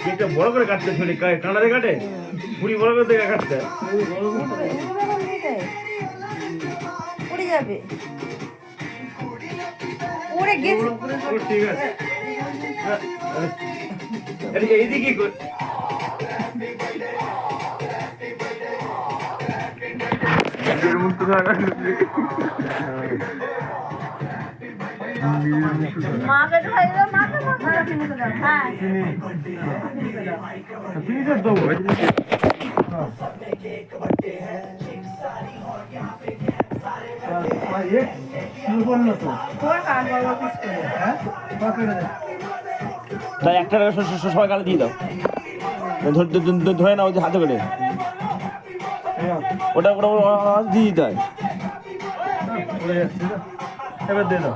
কেকটা বড় করে কাটতে ছুরি কাঁটাতে কাটে পুরি বড় করে দেখে কাটতে পড়ে যাবে পড়ে গেছে ঠিক আছে এইদিকে মাকে তো খাই দাও মাকে হ্যাঁ তাই একটা সবাই গালে দিয়ে দাও ধরে নাও যে হাতে করে ওটা ওটা দিয়ে দিতে হয় এবার দিয়ে দাও